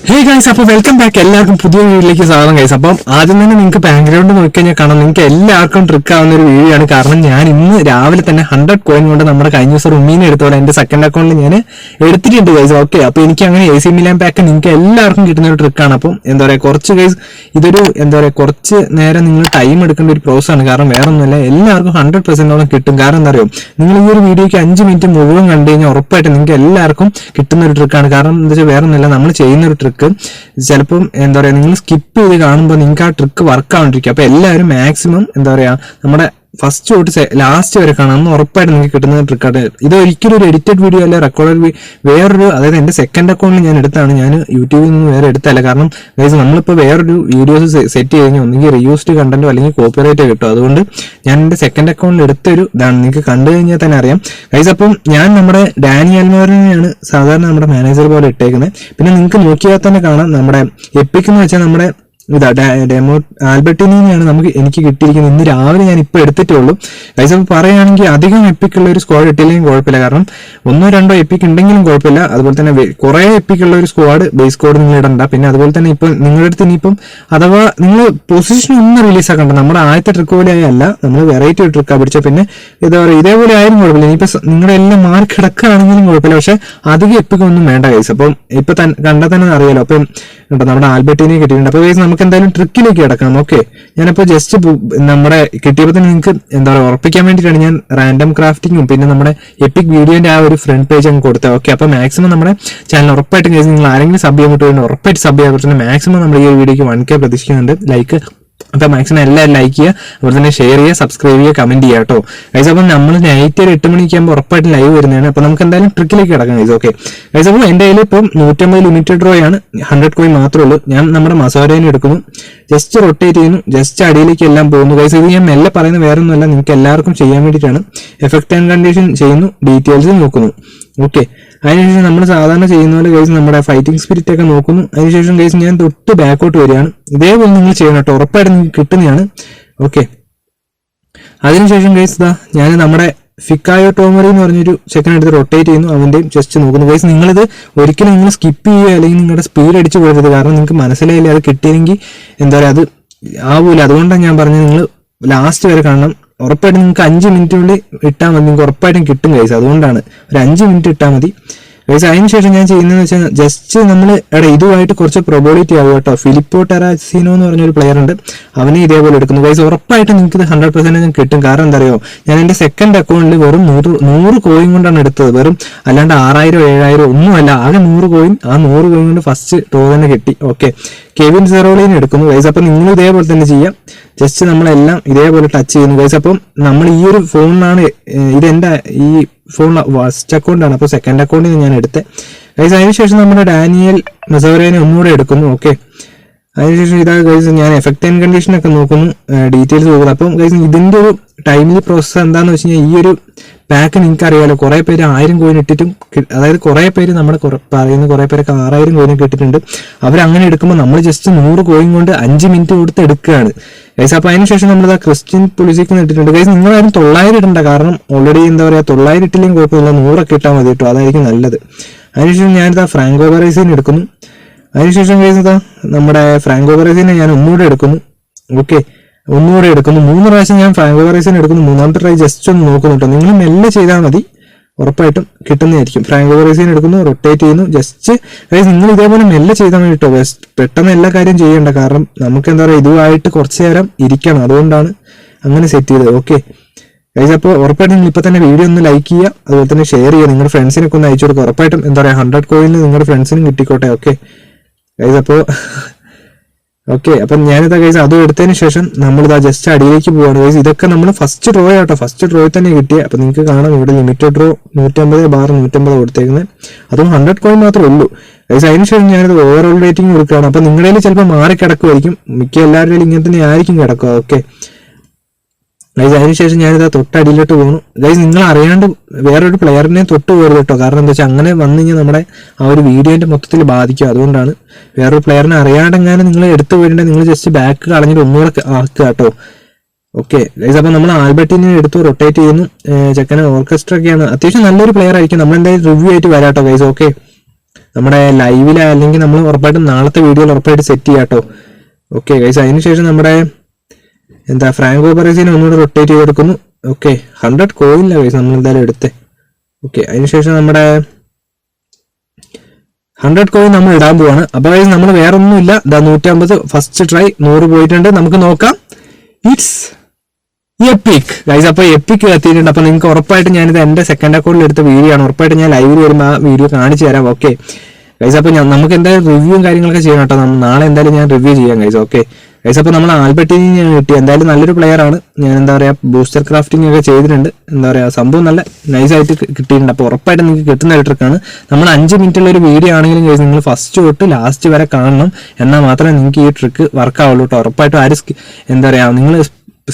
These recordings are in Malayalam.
ഹേ ഗൈസ്, അപ്പോൾ വെൽക്കം ബാക്ക്. എല്ലാവർക്കും പുതിയ വീഡിയോയിലേക്ക് സ്വാഗതം ഗൈസ്. അപ്പം ആദ്യം തന്നെ നിങ്ങൾക്ക് ബാക്ക്ഗ്രൗണ്ട് നോക്കിക്കഴിഞ്ഞാൽ കാണാം, നിങ്ങൾക്ക് എല്ലാവർക്കും ട്രിക്ക് ആവുന്ന ഒരു വീഡിയോ ആണ്. കാരണം ഞാൻ ഇന്ന് രാവിലെ തന്നെ 100 കോയിൻ കൊണ്ട് നമ്മുടെ കഴിഞ്ഞ ദിവസം ഉമ്മീനെ എടുത്തോളെ എന്റെ സെക്കൻഡ് അക്കൗണ്ടിൽ ഞാൻ എടുത്തിട്ടുണ്ട് ഗൈസ്. ഓക്കെ, അപ്പോൾ എനിക്ക് അങ്ങനെ AC മിലാൻ പാക്ക് നിങ്ങൾക്ക് എല്ലാവർക്കും കിട്ടുന്ന ഒരു ട്രിക്കാണ്. അപ്പം എന്താ പറയുക, കുറച്ച് ഗൈസ് ഇതൊരു എന്താ പറയുക കുറച്ച് നേരം നിങ്ങൾ ടൈം എടുക്കേണ്ട ഒരു പ്രോസസ് ആണ്. കാരണം വേറെ ഒന്നുമല്ല, എല്ലാവർക്കും 100% കിട്ടും. കാരണം എന്താ പറയുക, നിങ്ങൾ ഈ ഒരു വീഡിയോയ്ക്ക് 5 മിനിറ്റ് മുഴുവൻ കണ്ടു കഴിഞ്ഞാൽ ഉറപ്പായിട്ട് നിങ്ങൾക്ക് എല്ലാവർക്കും കിട്ടുന്ന ഒരു ട്രിക്കാണ്. കാരണം എന്താ വെച്ചാൽ വേറെ ഒന്നുമല്ല, നമ്മൾ ചെയ്യുന്ന ഒരു ട്രിക്ക് ചിലപ്പം എന്താ പറയാ നിങ്ങൾ സ്കിപ്പ് ചെയ്ത് കാണുമ്പോൾ നിങ്ങൾക്ക് ആ ട്രിക്ക് വർക്ക് ആവാണ്ടിരിക്കും. അപ്പൊ എല്ലാവരും മാക്സിമം എന്താ പറയാ നമ്മുടെ ഫസ്റ്റ് തൊട്ട് ലാസ്റ്റ് വരെ കാണാം, അന്ന് ഉറപ്പായിട്ട് നിങ്ങൾക്ക് കിട്ടുന്ന ട്രിക്കാണ്. ഇത് ഒരിക്കലും ഒരു എഡിറ്റഡ് വീഡിയോ അല്ല, റെക്കോർഡഡ് വേറൊരു, അതായത് എന്റെ സെക്കൻഡ് അക്കൗണ്ടിൽ ഞാൻ എടുത്താണ്, ഞാൻ യൂട്യൂബിൽ നിന്ന് വേറെ എടുത്തല്ല. കാരണം നമ്മളിപ്പോൾ വേറൊരു വീഡിയോസ് സെറ്റ് ചെയ്ത് ഒന്നെങ്കിൽ റീയൂസ്ഡ് കണ്ടന്റോ അല്ലെങ്കിൽ കോപ്പിറൈറ്റോ കിട്ടും. അതുകൊണ്ട് ഞാൻ എന്റെ സെക്കൻഡ് അക്കൗണ്ടിൽ എടുത്തൊരു ഇതാണ്, നിങ്ങൾക്ക് കണ്ടു കഴിഞ്ഞാൽ തന്നെ അറിയാം ഗൈസ്. അപ്പം ഞാൻ നമ്മുടെ ഡാനി അൽമാറിനെയാണ് സാധാരണ നമ്മുടെ മാനേജർ പോലെ ഇട്ടേക്കുന്നത്. പിന്നെ നിങ്ങൾക്ക് നോക്കിയാൽ തന്നെ കാണാം, നമ്മുടെ എപ്പിക് എന്ന് വെച്ചാൽ നമ്മുടെ ഇതാ ഡെമോ ആൽബർട്ടിനെയാണ് എനിക്ക് കിട്ടിയിരിക്കുന്നത്. ഇന്ന് രാവിലെ ഞാൻ ഇപ്പൊ എടുത്തിട്ടുള്ളൂ ഗൈസ്. അപ്പോൾ പറയുകയാണെങ്കിൽ അധികം എപ്പിക്കുള്ള ഒരു സ്ക്വാഡ് ഇട്ടില്ലെങ്കിലും കുഴപ്പമില്ല, കാരണം 1-2 എപ്പിക്ക് ഉണ്ടെങ്കിലും കുഴപ്പമില്ല. അതുപോലെ തന്നെ കുറെ എപ്പിക്കുള്ള ഒരു സ്ക്വാഡ് ബേസ് സ്ക്വാഡ് നിങ്ങൾ ഇടണ്ട. പിന്നെ അതുപോലെ തന്നെ ഇപ്പൊ നിങ്ങളുടെ അടുത്ത് ഇനിയിപ്പം അഥവാ നിങ്ങൾ പൊസിഷൻ ഒന്നും റിലീസ് ആക്കണ്ട, നമ്മുടെ ആദ്യത്തെ ട്രിക്ക് പോലെ അല്ല, നമ്മൾ വെറൈറ്റി ഒരു ട്രിക്കാണ് പിടിച്ചത്. പിന്നെ എന്താ പറയുക, ഇതേപോലെ ആയാലും കുഴപ്പമില്ല, ഇനിയിപ്പോ നിങ്ങളുടെ എല്ലാം മാറി കിടക്കുകയാണെങ്കിലും കുഴപ്പമില്ല. പക്ഷെ അധികം എപ്പിക്കൊന്നും വേണ്ട ഗൈസ്. അപ്പം ഇപ്പൊ കണ്ടാൽ തന്നെ അറിയാലോ. അപ്പം നമ്മുടെ ആൽബർട്ടിനെ കിട്ടിയിട്ടുണ്ട്. അപ്പൊ ഗൈസ് നമുക്ക് എന്തായാലും ട്രിക്കിലേക്ക് കിടക്കാം. ഓക്കെ, ഞാനിപ്പോ ജസ്റ്റ് നമ്മുടെ കിട്ടിയപ്പോൾ തന്നെ നിങ്ങൾക്ക് എന്താ പറയുക ഉറപ്പിക്കാൻ വേണ്ടിയിട്ടാണ് ഞാൻ റാൻഡം ക്രാഫ്റ്റിങ്ങും പിന്നെ നമ്മുടെ എപ്പിക് വീഡിയോന്റെ ആ ഒരു ഫ്രണ്ട് പേജ് അങ്ങ് കൊടുത്തത്. ഓക്കെ, അപ്പൊ മാക്സിമം നമ്മുടെ ചാനൽ ഉറപ്പായിട്ടും കേസ് നിങ്ങൾ ആരെങ്കിലും സബ് ചെയ്യാൻ പറ്റുമോ ഉറപ്പായിട്ട് സബ് ചെയ്യാൻ പറ്റുന്നത്. മാക്സിമം നമ്മൾ ഈ ഒരു വീഡിയോക്ക് 1K പ്രതീക്ഷിക്കുന്നുണ്ട് ലൈക്ക്. അപ്പൊ മാക്സിമം എല്ലാവരും ലൈക്ക് ചെയ്യുക, അതുപോലെ തന്നെ ഷെയർ ചെയ്യുക, സബ്സ്ക്രൈബ് ചെയ്യുക, കമന്റ് ചെയ്യുക കേട്ടോ ഗൈസ്. അപ്പം നമ്മൾ നൈറ്റ് ഒരു 8 മണിക്കാകുമ്പോൾ ഉറപ്പായിട്ട് ലൈവ് വരുന്നതാണ്. അപ്പൊ നമുക്ക് എന്തായാലും ട്രിക്കിലേക്ക് കിടക്കാം ഗൈസ്. ഓക്കെ ഗൈസ്, അപ്പോൾ എന്റെ കയ്യിൽ ഇപ്പം 150 ലിമിറ്റഡ് ഡ്രോ ആണ്, 100 കോയിൻ മാത്രമേ ഉള്ളൂ. ഞാൻ നമ്മുടെ മസോരേനെ എടുക്കുന്നു, ജസ്റ്റ് റൊട്ടേറ്റ് ചെയ്യുന്നു, ജസ്റ്റ് അടിയിലേക്ക് എല്ലാം പോകുന്നു ഗൈസ്. ഇത് ഞാൻ മെല്ലെ പറയുന്നത് വേറെ ഒന്നുമല്ല, നിങ്ങൾക്ക് എല്ലാവർക്കും ചെയ്യാൻ വേണ്ടിയിട്ടാണ്. എഫക്ട് ആൻഡ് കണ്ടീഷൻ ചെയ്യുന്നു, ഡീറ്റെയിൽസ് നോക്കുന്നു. ഓക്കെ, അതിനുശേഷം നമ്മൾ സാധാരണ ചെയ്യുന്ന പോലെ ഗൈസ് നമ്മുടെ ഫൈറ്റിംഗ് സ്പിരിറ്റ് ഒക്കെ നോക്കുന്നു. അതിനുശേഷം ഗൈസ് ഞാൻ തൊട്ട് ബാക്കോട്ട് വരികയാണ്. ഇതേപോലെ നിങ്ങൾ ചെയ്യണം കേട്ടോ, ഉറപ്പായിട്ട് നിങ്ങൾക്ക് കിട്ടുന്നതാണ്. ഓക്കെ, അതിനുശേഷം ഗൈസ് ഇതാ ഞാൻ നമ്മുടെ ഫിക്കായോ ടോമറി എന്ന് പറഞ്ഞൊരു സെക്കൻഡ് എടുത്ത് റൊട്ടേറ്റ് ചെയ്യുന്നു, അവന്റെയും ജസ്റ്റ് നോക്കുന്നു ഗൈസ്. നിങ്ങളിത് ഒരിക്കലും നിങ്ങൾ സ്കിപ്പ് ചെയ്യുക അല്ലെങ്കിൽ നിങ്ങളുടെ സ്പീഡ് അടിച്ചു പോകരുത്. കാരണം നിങ്ങൾക്ക് മനസ്സിലായില്ല, അത് കിട്ടിയെങ്കിൽ എന്താ പറയുക അത് ആവൂല. അതുകൊണ്ടാണ് ഞാൻ പറഞ്ഞത് നിങ്ങൾ ലാസ്റ്റ് വരെ കാണണം. ഉറപ്പായിട്ടും നിങ്ങൾക്ക് 5 മിനിറ്റിനുള്ളിൽ ഇട്ടാൽ മതി, നിങ്ങൾക്ക് ഉറപ്പായിട്ടും കിട്ടും ഗൈസ്. അതുകൊണ്ടാണ് ഒരു 5 മിനിറ്റ് ഇട്ടാൽ മതി ഗൈസ്. അതിനുശേഷം ഞാൻ ചെയ്യുന്നതെന്ന് വെച്ചാൽ ജസ്റ്റ് നമ്മൾ ഇതുമായിട്ട് കുറച്ച് പ്രൊബോളിറ്റി ആവും കേട്ടോ. ഫിലിപ്പോ ടെറാസിനോ എന്ന് പറഞ്ഞൊരു പ്ലെയർ ഉണ്ട്, അവനെ ഇതേപോലെ എടുക്കുന്നു ഗൈസ്. ഉറപ്പായിട്ടും നിങ്ങൾക്ക് ഇത് 100% കിട്ടും. കാരണം എന്താ അറിയോ, ഞാൻ എന്റെ സെക്കൻഡ് അക്കൗണ്ടിൽ വെറും 100 കോയിൻ കൊണ്ടാണ് എടുത്തത്, വെറും അല്ലാണ്ട് 6000-7000 ഒന്നുമല്ല, ആകെ 100 കോയിൻ. ആ 100 കോയിൻ കൊണ്ട് ഫസ്റ്റ് ഡ്രോ തന്നെ കിട്ടി. ഓക്കെ, കെവിൻ സെറോളിനെ എടുക്കുന്നു ഗൈസ്. അപ്പൊ നിങ്ങൾ ഇതേപോലെ തന്നെ ചെയ്യാം, ജസ്റ്റ് നമ്മളെല്ലാം ഇതേപോലെ ടച്ച് ചെയ്യുന്നു ഗൈസ്. അപ്പം നമ്മൾ ഈ ഒരു ഫോണിനാണ്, ഇതെന്റെ ഈ ഫോൺ ഫസ്റ്റ് അക്കൗണ്ടാണ്, അപ്പോൾ സെക്കൻഡ് അക്കൗണ്ടിൽ നിന്ന് ഞാൻ എടുത്തത് ഗൈസ്. അതിനുശേഷം നമ്മുടെ ഡാനിയൽ മെസോറേനെ ഒന്നുകൂടെ എടുക്കുന്നു. ഓക്കെ, അതിനുശേഷം ഇതാ ഗൈസ് ഞാൻ എഫക്ട് ആൻഡ് കണ്ടീഷൻ ഒക്കെ നോക്കുന്നു, ഡീറ്റെയിൽസ് നോക്കുന്നു. അപ്പം ഗൈസ് ഇതിന്റെ ഒരു ടൈംലി പ്രോസസ്സ് എന്താണെന്ന് വെച്ച് കഴിഞ്ഞാൽ, ഈ ഒരു പാക്ക് നിങ്ങൾക്ക് അറിയാലോ, കുറെ പേര് 1000 കോയിൻ ഇട്ടിട്ടും, അതായത് കുറെ പേര് നമ്മുടെ പറയുന്ന കുറെ പേരൊക്കെ 6000 കോയിനൊക്കെ ഇട്ടിട്ടുണ്ട്. അവരങ്ങനെ എടുക്കുമ്പോൾ നമ്മൾ ജസ്റ്റ് 100 കോയിൻ കൊണ്ട് 5 മിനിറ്റ് കൊടുത്ത് എടുക്കുകയാണ് ഗൈസ്. അപ്പൊ അതിനുശേഷം നമ്മൾ ക്രിസ്ത്യൻ പൊളിസിക്ക് ഇട്ടിട്ടുണ്ട് ഗൈസ്. നിങ്ങളാരും 900 ഇടണ്ട, കാരണം ഓൾറെഡി എന്താ പറയാ 900 ഇട്ടില്ലെങ്കിൽ കുഴപ്പമില്ല, 100 ഒക്കെ ഇട്ടാൽ മതി കേട്ടോ, അതായിരിക്കും നല്ലത്. അതിനുശേഷം ഞാനിതാ ഫ്രാങ്കോ ബറേസിനെ എടുക്കുന്നു. അതിനുശേഷം ഗൈസ് ഇതാ നമ്മുടെ ഫ്രാങ്കോ ബറേസിനെ ഞാൻ ഒന്നുകൂടെ എടുക്കുന്നു. ഓക്കെ, ഒന്നുകൂടെ എടുക്കുന്നു. 3 പ്രാവശ്യം ഞാൻ ഫ്രാങ്കോ ബറേസിനെ എടുക്കുന്നു. 3ാമത്തെ ട്രൈ ജസ്റ്റ് ഒന്ന് നോക്കുന്നു കേട്ടോ. നിങ്ങൾ മെല്ലെ ചെയ്താൽ മതി, ഉറപ്പായിട്ടും കിട്ടുന്നതായിരിക്കും. ഫ്രാങ്കോ ബറേസിനെ എടുക്കുന്നു, റൊട്ടേറ്റ് ചെയ്യുന്നു, ജസ്റ്റ് ഗൈസ് നിങ്ങൾ ഇതേപോലെ മെല്ലെ ചെയ്താൽ മതി കേട്ടോ. പെട്ടെന്ന് എല്ലാ കാര്യം ചെയ്യണ്ട, കാരണം നമുക്ക് എന്താ പറയുക ഇതുമായിട്ട് കുറച്ചു നേരം ഇരിക്കണം, അതുകൊണ്ടാണ് അങ്ങനെ സെറ്റ് ചെയ്തത്. ഓക്കെ ഗൈസ്, അപ്പോൾ ഉറപ്പായിട്ടും നിങ്ങൾ ഇപ്പൊ തന്നെ വീഡിയോ ഒന്ന് ലൈക്ക് ചെയ്യുക, അതുപോലെ തന്നെ ഷെയർ ചെയ്യുക, നിങ്ങളുടെ ഫ്രണ്ട്സിനൊക്കെ ഒന്ന് അയച്ചു കൊടുക്കുക. ഉറപ്പായിട്ടും എന്താ പറയുക 100 കോയിന് നിങ്ങളുടെ ഫ്രണ്ട്സിനും കിട്ടിക്കോട്ടെ. ഓക്കെ ഗൈസ്, അപ്പോൾ ഓക്കെ, അപ്പം ഞാനിതാ ഗൈസ് അതും എടുത്തതിന് ശേഷം നമ്മളിതാ ജസ്റ്റ് അടിയിലേക്ക് പോവാണ് ഗൈസ്. ഇതൊക്കെ നമ്മൾ ഫസ്റ്റ് ഡ്രോ ആട്ടോ, ഫസ്റ്റ് ഡ്രോയിൽ തന്നെ കിട്ടിയ. അപ്പൊ നിങ്ങൾക്ക് കാണാം ഇവിടെ ലിമിറ്റഡ് ഡ്രോ 150/150 കൊടുത്തേക്കുന്നത്, അതും 100 കോയിൻ മാത്രമേ ഉള്ളൂ ഗൈസ്. അതിനുശേഷം ഞാനിത് ഓവറോൾ റേറ്റിംഗ് കൊടുക്കുകയാണ്. അപ്പൊ നിങ്ങളുടെ ചിലപ്പോൾ മാറി കിടക്കുമായിരിക്കും, മിക്ക എല്ലാവരുടെയും ഇങ്ങനെ തന്നെ ആയിരിക്കും കിടക്കുക. ഓക്കെ ഗൈസ്, അതിനുശേഷം ഞാനിതാ തൊട്ടടിയിലോട്ട് പോകുന്നു ഗൈസ്. നിങ്ങൾ അറിയാണ്ട് വേറൊരു പ്ലെയറിനെ തൊട്ട് പോകരുത് കേട്ടോ, കാരണം എന്താ വെച്ചാൽ അങ്ങനെ വന്നു കഴിഞ്ഞാൽ നമ്മുടെ ആ ഒരു വീഡിയോന്റെ മൊത്തത്തിൽ ബാധിക്കും. അതുകൊണ്ടാണ് വേറൊരു പ്ലെയറിനെ അറിയാണ്ടെങ്ങാനും നിങ്ങൾ എടുത്തു പോയിട്ടുണ്ടെങ്കിൽ നിങ്ങൾ ജസ്റ്റ് ബാക്ക് കളഞ്ഞിട്ട് ഒന്നുകൂടെ ആക്കുക കേട്ടോ. ഓക്കെ ഗൈസ്, അപ്പൊ നമ്മൾ ആൽബർട്ടിനെ എടുത്ത് റൊട്ടേറ്റ് ചെയ്യുന്നു. ചെക്കന് ഓർക്കസ്ട്ര ഒക്കെയാണ്, അത്യാവശ്യം നല്ലൊരു പ്ലെയർ ആയിരിക്കും. നമ്മൾ എന്തായാലും റിവ്യൂ ആയിട്ട് വരാട്ടോ ഗൈസ്. ഓക്കെ, നമ്മുടെ ലൈവിൽ, അല്ലെങ്കിൽ നമ്മൾ ഉറപ്പായിട്ടും നാളത്തെ വീഡിയോയിൽ ഉറപ്പായിട്ട് സെറ്റ് ചെയ്യാം കേട്ടോ. ഓക്കെ ഗൈസ്, അതിനുശേഷം നമ്മുടെ ഫ്രാങ്കോ പറേസിനെ ഒന്നുകൂടെ റൊട്ടേറ്റ് ചെയ്തെടുക്കുന്നു. ഓക്കെ 100 കോയിനില്ല ഗൈസ് നമ്മൾ എന്തായാലും എടുത്തേ. ഓക്കെ അതിനുശേഷം നമ്മുടെ 100 കോയിൻ നമ്മൾ ഇടാൻ പോവാണ്. അപ്പൊ ഗൈസ് നമ്മൾ വേറെ ഒന്നുമില്ല, 150 ഫസ്റ്റ് ട്രൈ 100 പോയിട്ടുണ്ട്. നമുക്ക് നോക്കാം. It's EPIC guys. അപ്പൊ എപ്പിക് എത്തിയിട്ടുണ്ട്. അപ്പൊ നിങ്ങൾക്ക് ഉറപ്പായിട്ട് ഞാനിത് എന്റെ സെക്കൻഡ് അക്കൗണ്ടിൽ എടുത്ത വീഡിയോ ആണ്. ഉറപ്പായിട്ട് ഞാൻ ലൈവിൽ വരുമ്പോൾ ആ വീഡിയോ കാണിച്ചു തരാം. ഓക്കെ ഗൈസ്, അപ്പൊ നമുക്ക് എന്തായാലും റിവ്യൂവും കാര്യങ്ങളൊക്കെ ചെയ്യണം കേട്ടോ. നാളെ എന്തായാലും ഞാൻ റിവ്യൂ ചെയ്യാം ഗൈസ്. ഓക്കെ ഗൈസ്, അപ്പൊ നമ്മൾ ആൽബർട്ടിനെ ഞാൻ കിട്ടി. എന്തായാലും നല്ലൊരു പ്ലെയർ ആണ്. ഞാൻ ബൂസ്റ്റർ ക്രാഫ്റ്റിംഗ് ഒക്കെ ചെയ്തിട്ടുണ്ട്. സംഭവം നല്ല നൈസായിട്ട് കിട്ടിയിട്ടുണ്ട്. അപ്പൊ ഉറപ്പായിട്ട് നിങ്ങൾക്ക് കിട്ടുന്ന ഒരു ട്രിക്കാണ്. നമ്മൾ 5 മിനിറ്റുള്ള ഒരു വീഡിയോ ആണെങ്കിലും ഗൈസ് നിങ്ങൾ ഫസ്റ്റ് തൊട്ട് ലാസ്റ്റ് വരെ കാണണം. എന്നാൽ മാത്രമേ നിങ്ങൾക്ക് ഈ ട്രിക്ക് വർക്ക് ആവുള്ളൂ കേട്ടോ. ഉറപ്പായിട്ടും ആരും നിങ്ങൾ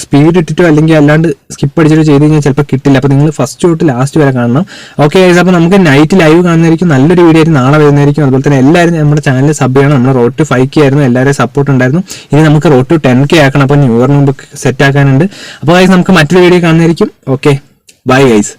സ്പീഡ് ഇട്ടിട്ടോ അല്ലെങ്കിൽ അല്ലാണ്ട് സ്കിപ്പ് അടിച്ചിട്ടോ ചെയ്ത് കഴിഞ്ഞാൽ ചിലപ്പോൾ കിട്ടില്ല. അപ്പോൾ നിങ്ങൾ ഫസ്റ്റ് തൊട്ട് ലാസ്റ്റ് വരെ കാണണം. ഓക്കെ ഗൈസ്, അപ്പോൾ നമുക്ക് നൈറ്റ് ലൈവ് കാണുന്നതായിരിക്കും. നല്ലൊരു വീഡിയോ ആയിട്ട് നാളെ വരുന്നതായിരിക്കും. അതുപോലെ തന്നെ എല്ലാവരും നമ്മുടെ ചാനൽ സബ് ചെയ്യണം. നമ്മൾ റോഡ് ടു 5K ആയിരുന്നു, എല്ലാവരും സപ്പോർട്ട് ഉണ്ടായിരുന്നു. ഇനി നമുക്ക് റോഡ് ടു 10K ആക്കണം. അപ്പോൾ ന്യൂ ഇയർ മുമ്പ് സെറ്റ് ആക്കാനുണ്ട്. അപ്പോൾ ഗൈസ് നമുക്ക് മറ്റൊരു വീഡിയോ കാണുന്നതായിരിക്കും. Okay bye guys.